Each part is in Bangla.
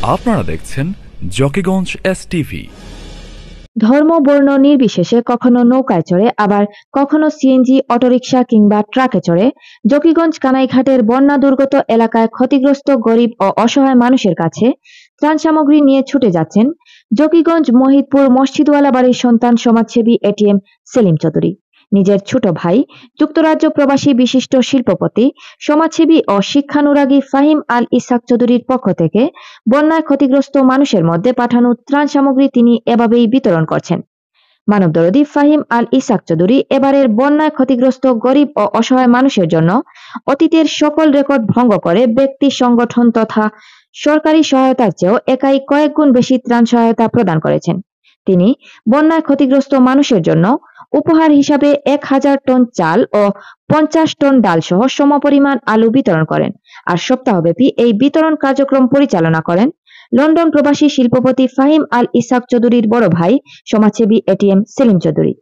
আপনারা দেখছেন জকিগঞ্জ এসটিভি। ধর্ম বর্ণ নির্বিশেষে কখনো নৌকায় চড়ে আবার কখনো সিএনজি, অটোরিকশা কিংবা ট্রাকে চড়ে জকিগঞ্জ কানাইঘাটের বন্যা দুর্গত এলাকায় ক্ষতিগ্রস্ত গরিব ও অসহায় মানুষের কাছে ত্রাণ সামগ্রী নিয়ে ছুটে যাচ্ছেন জকিগঞ্জ মহিদপুর মসজিদওয়ালা বাড়ির সন্তান সমাজসেবী এটিএম সেলিম চৌধুরী। নিজের ছোট ভাই যুক্তরাজ্য প্রবাসী বিশিষ্ট শিল্পপতি, সমাজসেবী ও শিক্ষানুরাগী ফাহিম আল ইসাক চৌধুরীর পক্ষ থেকে বন্যায় ক্ষতিগ্রস্ত মানুষের মধ্যে পাঠানো ত্রাণ সামগ্রী তিনি এভাবেই বিতরণ করছেন। মানবদরদী ফাহিম আল ইসাক চৌধুরী এবারের বন্যায় ক্ষতিগ্রস্ত গরিব ও অসহায় মানুষের জন্য অতীতের সকল রেকর্ড ভঙ্গ করে ব্যক্তি, সংগঠন তথা সরকারি সহায়তার চেয়েও একাই কয়েক গুণ বেশি ত্রাণ সহায়তা প্রদান করেছেন। তিনি বন্যায় ক্ষতিগ্রস্ত মানুষের জন্য উপহার হিসাবে 1000 টন চাল ও 50 টন ডাল সহ সমপরিমাণ আলু বিতরণ করেন। আর সপ্তাহব্যাপী এই বিতরণ কার্যক্রম পরিচালনা করেন লন্ডন প্রবাসী শিল্পপতি ফাহিম আল ইসাক চৌধুরীর বড় ভাই সমাজসেবী এটিএম সেলিম চৌধুরী।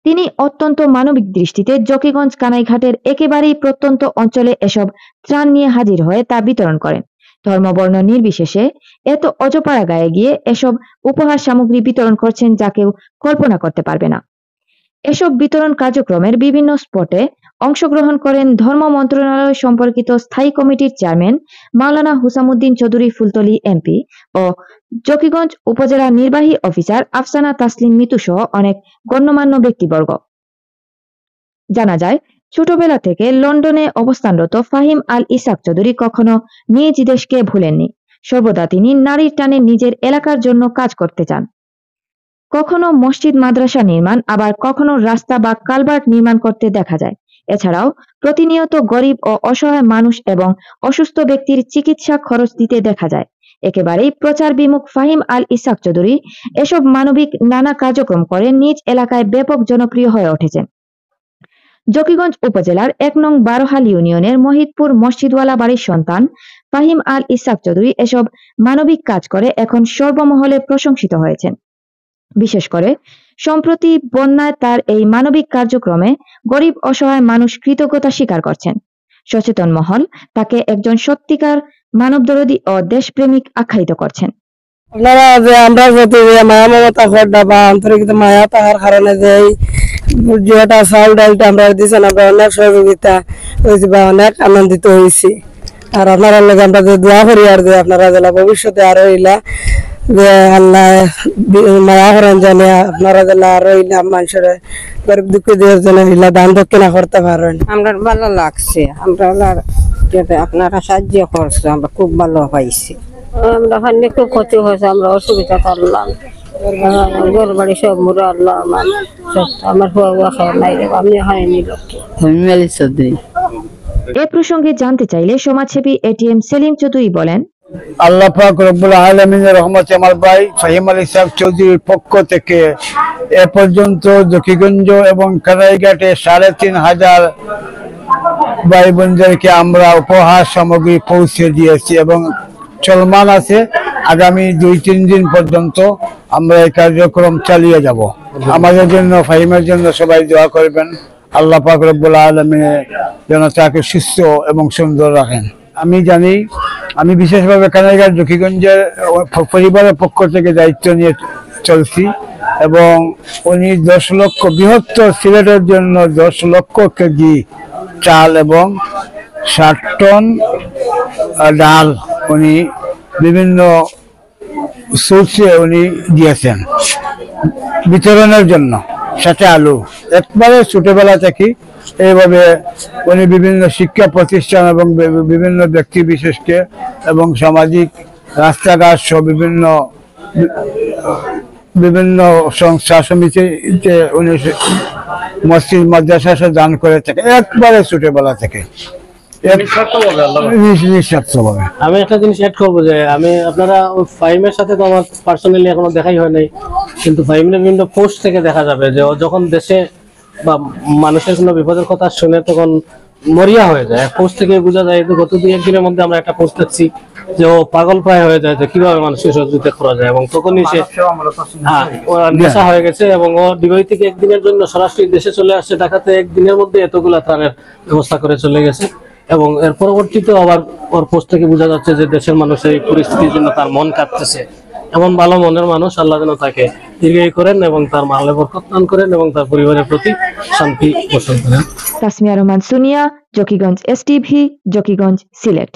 তিনি অত্যন্ত মানবিক দৃষ্টিতে জকিগঞ্জ কানাইঘাটের একেবারেই প্রত্যন্ত অঞ্চলে এসব ত্রাণ নিয়ে হাজির হয়ে তা বিতরণ করেন। ধর্মবর্ণ নির্বিশেষে এত অজপাড়া গায়ে গিয়ে এসব উপহার সামগ্রী বিতরণ করছেন যা কেউ কল্পনা করতে পারবে না। এসব বিতরণ কার্যক্রমের বিভিন্ন স্পটে অংশগ্রহণ করেন ধর্ম মন্ত্রণালয় সম্পর্কিত স্থায়ী কমিটির চেয়ারম্যান মাওলানা হুসামুদ্দিন চৌধুরী ফুলতলী এমপি ও জকিগঞ্জ উপজেলা নির্বাহী অফিসার আফসানা তাসলিম মিতু সহ অনেক গণ্যমান্য ব্যক্তিবর্গ। জানা যায়, ছোটবেলা থেকে লন্ডনে অবস্থানরত ফাহিম আল ইসাক চৌধুরী কখনো নিজ দেশকে ভুলেননি। সর্বদা তিনি নারীর টানে নিজের এলাকার জন্য কাজ করতে চান। কখনো মসজিদ, মাদ্রাসা নির্মাণ, আবার কখনো রাস্তা বা কালভার্ট নির্মাণ করতে দেখা যায়। এছাড়াও প্রতিনিয়ত গরিব ও অসহায় মানুষ এবং অসুস্থ ব্যক্তির চিকিৎসা খরচ দিতে দেখা যায়। একেবারেই প্রচার বিমুখ ফাহিম আল ইসাক চৌধুরী এসব মানবিক নানা কার্যক্রম করে নিজ এলাকায় ব্যাপক জনপ্রিয় হয়ে উঠেছেন। জকিগঞ্জ উপজেলার 1 নং বারোহাল ইউনিয়নের মহিদপুর মসজিদওয়ালা বাড়ির সন্তান ফাহিম আল ইসাক চৌধুরী এসব মানবিক কাজ করে এখন সর্বমহলে প্রশংসিত হয়েছেন। বিশেষ করে সম্প্রতি বন্যায় তার এই মানবিক কার্যক্রমে গরিব অসহায় মানুষ কৃতজ্ঞতা স্বীকার করছেন। সচেতন মহল তাকে একজন সত্যিকার মানবদরদী ও দেশপ্রেমিক আখ্যায়িত করছেন। আপনারা যে আমরা যদি মায়া মমতা খোঁড়া বা আন্তরিক মায়া থাকার কারণে যে যেটা চাউল ডালটা আমরা দিয়েছেন, আমরা অনেক সহযোগিতা হয়েছি বা অনেক আনন্দিত হয়েছি। আর আপনারা লোক আমরা যে দোয়া করি আর যে আপনারা জেলা ভবিষ্যতে আরো ইলা যে আল্লাহ মায়া করেন জানে আপনারা জেলা আরো ইলা মানুষের গরিব দুঃখী দেওয়ার জন্য ইলা দান দক্ষিণা করতে পারেন। আমরা ভালো লাগছে, আমরা আপনারা সাহায্য করছে, আমরা খুব ভালো পাইছি। আমরা ওখানে খুব ক্ষতি হয়েছে, আমরা অসুবিধা করলাম, ঘর বাড়ি সব মুড়ে আল্লাহ আমার হুয়া খাওয়া নাই, আমি হয়নি লক্ষ্য। এ প্রসঙ্গে জানতে চাইলে সমাজসেবী এটিএম সেলিম চৌধুরী বলেন, আল্লাহ পাক রব্বুল আলামিনের রহমতে আমার ভাই ফাহিম আল ইসাক চৌধুরীর পক্ষ থেকে এ পর্যন্ত জকিগঞ্জ এবং কানাইঘাটে 3500 ভাই বোনদেরকে আমরা উপহার সামগ্রী পৌঁছে দিয়েছি এবং চলমান আছে। আগামী 2-3 দিন পর্যন্ত আমরা এই কার্যক্রম চালিয়ে যাব। আমাদের জন্য, ফাহিমের জন্য সবাই দোয়া করবেন। আল্লাহ পাক রব্বুল আলামিন যেন তাকে সুস্থ এবং সুন্দর রাখেন। আমি জানি, আমি বিশেষভাবে কানাইঘাট জকিগঞ্জের পরিবারের পক্ষ থেকে দায়িত্ব নিয়ে চলছি এবং উনি 10 লক্ষ বৃহত্তর সিলেটের জন্য 10 লক্ষ কেজি চাল এবং 60 টন ডাল উনি বিভিন্ন সোর্সে উনি দিয়েছেন বিতরণের জন্য, সাথে আলু। একবারে ছোটবেলা থেকে এইভাবে উনি বিভিন্ন শিক্ষা প্রতিষ্ঠান এবং বিভিন্ন ব্যক্তি বিশেষকে এবং সামাজিক রাস্তাঘাট সহ বিভিন্ন সংস্থা সমিতিতে উনি মসজিদ, মাদ্রাসা দান করে থাকে একবারে ছোটবেলা থেকে। আমি একটা জিনিস অ্যাড করবো যে আমি আপনারা ওই ফাহিমের সাথে তো আমার পার্সোনালি এখনো দেখাই হয় নাই, কিন্তু ফাহিমের বিভিন্ন পোস্ট থেকে দেখা যাবে যে ও যখন দেশে বা মানুষের কোনো বিপদের কথা শুনে তখন মরিয়া হয়ে যায়। পোস্ট থেকে বোঝা যায়, গত 2-1 দিনের মধ্যে আমরা একটা পোস্ট দেখছি যে ও পাগল প্রায় হয়ে যায় যে কিভাবে মানুষকে সহযোগিতা করা যায়, এবং তখনই সে নেশা হয়ে গেছে এবং ও দুবাই থেকে 1 দিনের জন্য সরাসরি দেশে চলে আসছে। ঢাকাতে 1 দিনের মধ্যে এতগুলা ত্রাণের ব্যবস্থা করে চলে গেছে। এবং এর পরবর্তীতে আবার ওর পোস্ট থেকে বোঝা যাচ্ছে যে দেশের মানুষের এই পরিস্থিতির জন্য তার মন কাঁদতেছে। এমন ভালো মনের মানুষ আল্লাহ যেন তাকে দীর্ঘায়ু করেন এবং তার মালে বরকত দান করেন এবং তার পরিবারের প্রতি শান্তি পোষণ করেন। তাসমিয়া রহমান সুনিয়া, জকিগঞ্জ STV, জকিগঞ্জ, সিলেট।